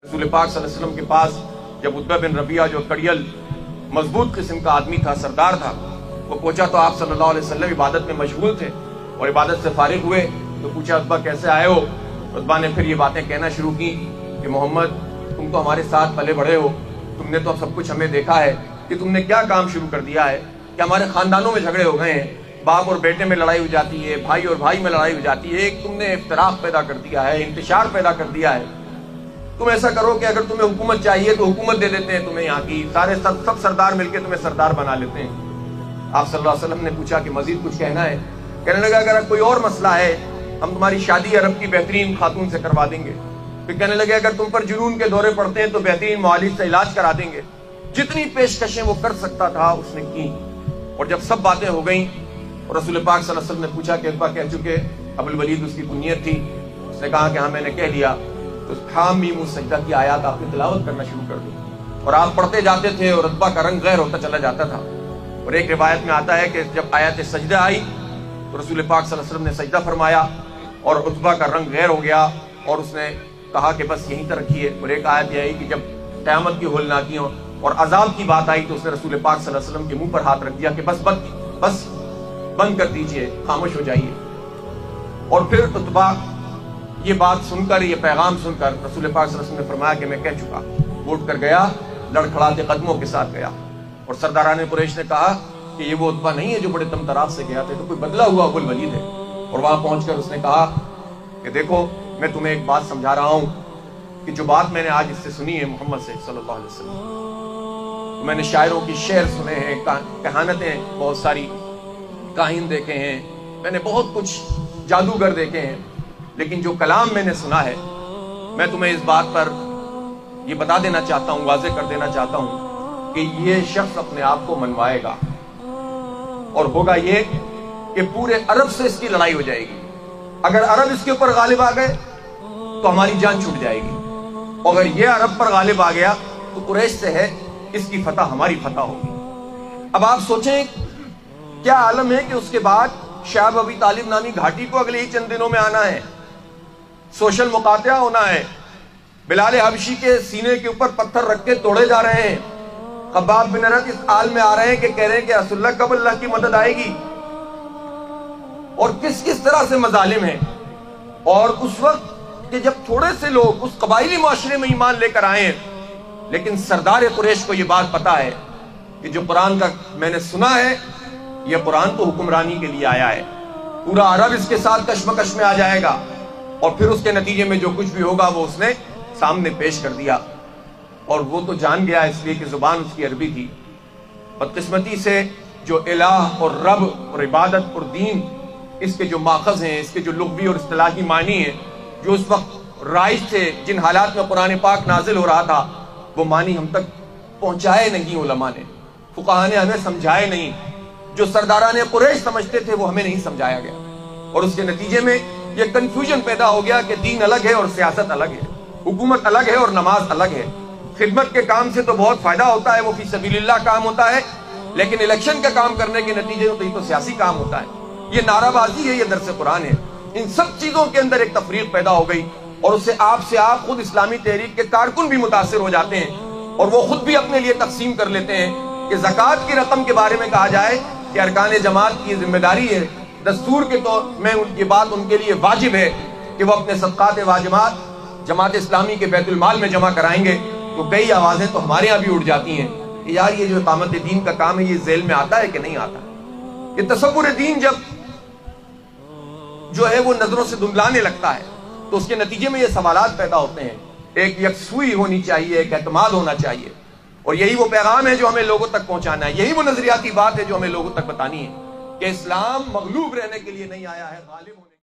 रसूल पाक सल्लल्लाहु अलैहि वसल्लम के पास जब उत्बा बिन रबिया जो कड़ियल मजबूत किस्म का आदमी था, सरदार था, वो पहुंचा तो आप सल्लल्लाहु अलैहि वसल्लम इबादत में मशगूल थे और इबादत से फारिग हुए तो पूछा उत्बा कैसे आए हो। उत्बा ने फिर ये बातें कहना शुरू की कि मोहम्मद तुम तो हमारे साथ पले बढ़े हो, तुमने तो सब कुछ हमें देखा है कि तुमने क्या काम शुरू कर दिया है कि हमारे खानदानों में झगड़े हो गए हैं, बाप और बेटे में लड़ाई हो जाती है, भाई और भाई में लड़ाई हो जाती है, एक तुमने इफ्तराक पैदा कर दिया है, इंतशार पैदा कर दिया है। तुम ऐसा करो कि अगर तुम्हें हुकूमत चाहिए तो हुकूमत दे देते हैं तुम्हें, यहाँ की सारे सब सरदार मिलकर तुम्हें सरदार बना लेते हैं। आप सल्लल्लाहु अलैहि वसल्लम ने पूछा कि मजीद कुछ कहना है। कहने लगा अगर कोई और मसला है हम तुम्हारी शादी अरब की बेहतरीन खातून से करवा देंगे। फिर कहने लगे अगर तुम पर जुनून के दौरे पड़ते हैं तो बेहतरीन मुआलिज से इलाज करा देंगे। जितनी पेशकशें वो कर सकता था उसने की। और जब सब बातें हो गई और रसूल पाक सल्लल्लाहु अलैहि वसल्लम ने पूछा कि अब्बा कह चुके, अबुल वलीद उसकी कुनियत थी, उसने कहा कि हाँ मैंने कह लिया। तो हामीम सजदा की आयत आपने तिलावत करना शुरू कर दी और आप पढ़ते जाते थे और उत्बा का रंग गैर होता चला जाता था। और एक रिवायत में आता है कि जब आयत सजदा आई तो रसूल पाक सल्लल्लाहु अलैहि वसल्लम ने सजदा फरमाया और उत्बा का रंग गैर हो गया और उसने कहा कि बस यहीं तक रखिए। और एक आयत यह आई कि जब क़यामत की होलनाकियों और अजाब की बात आई तो उसने रसूल पाक सल्लल्लाहु अलैहि वसल्लम के मुंह पर हाथ रख दिया कि बस बंद कर दीजिए, खामोश हो जाइए। और फिर उत्बा ये बात सुनकर, ये पैगाम सुनकर रसूल पाक सल्लल्लाहु अलैहि वसल्लम ने फरमाया कि मैं कह चुका। उठ कर गया, लड़खड़ाते कदमों के साथ गया। और सरदारान कुरैश ने कहा कि ये वो उत्बा नहीं है जो बड़े तमतराज से गया था, तो कोई बदला हुआ अबुल वलीद है। और वहां पहुंचकर उसने कहा कि देखो मैं तुम्हें एक बात समझा रहा हूं कि जो बात मैंने आज इससे सुनी है मोहम्मद से सल्लल्लाहु अलैहि वसल्लम, तो मैंने शायरों की शेर सुने हैं, कहानतें बहुत सारी, काहिन देखे हैं, मैंने बहुत कुछ जादूगर देखे हैं, लेकिन जो कलाम मैंने सुना है मैं तुम्हें इस बात पर ये बता देना चाहता हूं, वाज़ेह कर देना चाहता हूं कि ये शख्स अपने आप को मनवाएगा और होगा ये कि पूरे अरब से इसकी लड़ाई हो जाएगी। अगर अरब इसके ऊपर गालिब आ गए तो हमारी जान छूट जाएगी, अगर ये अरब पर गालिब आ गया तो कुरैश से है इसकी फतह हमारी फतह होगी। अब आप सोचें क्या आलम है कि उसके बाद शाह अबी तालिब नामी घाटी को अगले ही चंद दिनों में आना है, सोशल मुकातिया होना है, बिलाल हबशी के सीने के ऊपर पत्थर रख के तोड़े जा रहे हैं, खब्बाब बिन अरत इस हाल में आ रहे हैं कि कह रहे हैं कि रसूलुल्लाह कब अल्लाह की मदद आएगी। और किस किस तरह से मजालिम है। और उस वक्त कि जब थोड़े से लोग उस कबाइली मुआशरे में ईमान लेकर आए हैं, लेकिन सरदार कुरैश को यह बात पता है कि जो कुरान का मैंने सुना है यह कुरान तो हुक्मरानी के लिए आया है, पूरा अरब इसके साथ कश्मकश में आ जाएगा। और फिर उसके नतीजे में जो कुछ भी होगा वो उसने सामने पेश कर दिया। और वो तो जान गया इसलिए कि जुबान उसकी अरबी थी। बदकिस्मती से जो इलाह और रब और इबादत और दीन, इसके जो माखज़ हैं, इसके जो लुग़वी और इस्तिलाही मानी हैं, जो उस वक्त राइज थे, जिन हालात में कुरान पाक नाजिल हो रहा था, वो मानी हम तक पहुंचाए नहीं उलमा ने, फुक़हा ने हमें समझाए नहीं। जो सरदारान कुरैश समझते थे वो हमें नहीं समझाया गया। और उसके नतीजे में ये कंफ्यूजन पैदा हो गया कि दीन अलग है और सियासत अलग है, हुकूमत अलग है और नमाज अलग है। खिदमत के काम से तो बहुत फायदा होता है, वो फी सबीलिल्लाह काम होता है, लेकिन इलेक्शन का काम करने के नतीजे में तो ये तो सियासी काम होता है, ये नाराबाजी है, ये दरस कुरान है। इन सब चीजों के अंदर एक तफरीक पैदा हो गई और उससे आप खुद इस्लामी तहरीक के कारकुन भी मुतासिर हो जाते हैं और वो खुद भी अपने लिए तकसीम कर लेते हैं कि ज़कात की रकम के बारे में कहा जाए कि अरकान जमात की जिम्मेदारी है, दस्तूर के तौर में ये बात उनके लिए वाजिब है कि वो अपने सदक़ात वाजिबात जमात इस्लामी के बैतुल माल में जमा कराएंगे। तो कई आवाजें तो हमारे यहाँ भी उठ जाती हैं कि यार ये जो इकामत दीन का काम है ये जेल में आता है कि नहीं आता। ये तसव्वुर दीन जब जो है वो नजरों से धुंधलाने लगता है तो उसके नतीजे में ये सवालात पैदा होते हैं। एक यकसुई होनी चाहिए, एक एतमाद होना चाहिए, और यही वो पैगाम है जो हमें लोगों तक पहुंचाना है, यही वो नजरियाती बात है जो हमें लोगों तक बतानी है कि इस्लाम मगलूब रहने के लिए नहीं आया है, गालिब होने